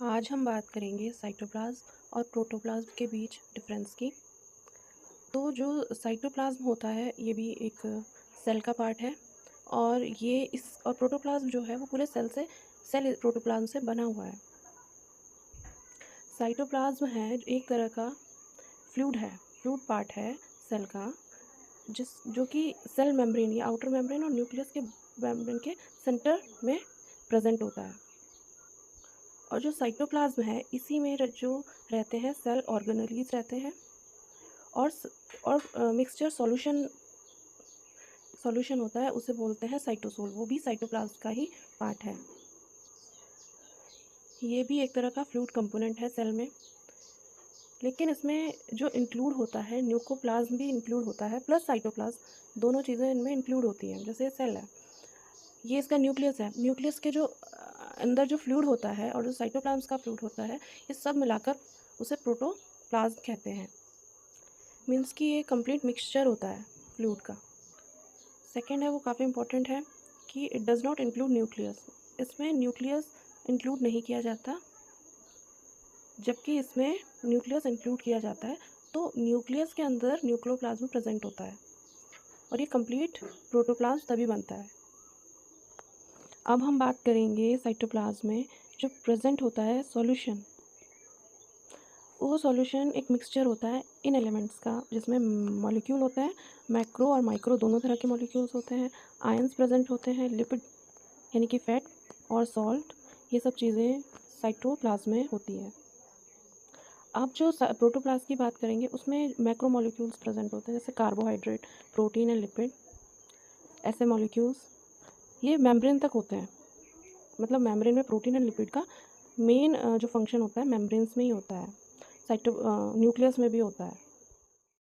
आज हम बात करेंगे साइटोप्लाज्म और प्रोटोप्लाज्म के बीच डिफरेंस की। तो जो साइटोप्लाज्म होता है ये भी एक सेल का पार्ट है और ये इस और प्रोटोप्लाज्म जो है वो पूरे सेल प्रोटोप्लाज्म से बना हुआ है। साइटोप्लाज्म है एक तरह का फ्लूइड पार्ट है सेल का, जो कि सेल मेम्ब्रेन या आउटर मेम्ब्रेन और न्यूक्लियस के मेम्ब्रेन के सेंटर में प्रेजेंट होता है। और जो साइटोप्लाज्म है इसी में जो रहते हैं सेल ऑर्गेनेलीज रहते हैं और मिक्सचर सॉल्यूशन होता है, उसे बोलते हैं साइटोसोल। वो भी साइटोप्लाज्म का ही पार्ट है। ये भी एक तरह का फ्लूइड कंपोनेंट है सेल में, लेकिन इसमें जो इंक्लूड होता है न्यूक्लियोप्लाज्म भी इंक्लूड होता है प्लस साइटोप्लाज्म, दोनों चीज़ें इनमें इंक्लूड होती हैं। जैसे सेल है, ये इसका न्यूक्लियस है, न्यूक्लियस के जो अंदर जो फ्लूइड होता है और जो साइटोप्लाज्म का फ्लूइड होता है, ये सब मिलाकर उसे प्रोटोप्लाज्म कहते हैं। मीन्स कि ये कंप्लीट मिक्सचर होता है फ्लूइड का। सेकेंड है वो काफ़ी इंपॉर्टेंट है कि it does not include nucleus. इसमें न्यूक्लियस इंक्लूड नहीं किया जाता, जबकि इसमें न्यूक्लियस इंक्लूड किया जाता है। तो न्यूक्लियस के अंदर न्यूक्लियोप्लाज्म प्रेजेंट होता है और ये कंप्लीट प्रोटोप्लाज्म तभी बनता है। अब हम बात करेंगे साइटोप्लाज्म में जो प्रेजेंट होता है सॉल्यूशन। वो सॉल्यूशन एक मिक्सचर होता है इन एलिमेंट्स का, जिसमें मॉलिक्यूल होते हैं, मैक्रो और माइक्रो दोनों तरह के मॉलिक्यूल्स होते हैं, आयंस प्रेजेंट होते हैं, लिपिड यानी कि फैट और सॉल्ट, ये सब चीज़ें साइटोप्लाज्म में होती है। अब जो प्रोटोप्लाज्म की बात करेंगे उसमें मैक्रो मॉलिक्यूल्स प्रेजेंट होते हैं, जैसे कार्बोहाइड्रेट, प्रोटीन एंड लिपिड। ऐसे मॉलिक्यूल्स ये मेम्ब्रेन तक होते हैं, मतलब मेम्ब्रेन में प्रोटीन एंड लिपिड का मेन जो फंक्शन होता है मेम्ब्रेन्स में ही होता है। न्यूक्लियस में भी होता है।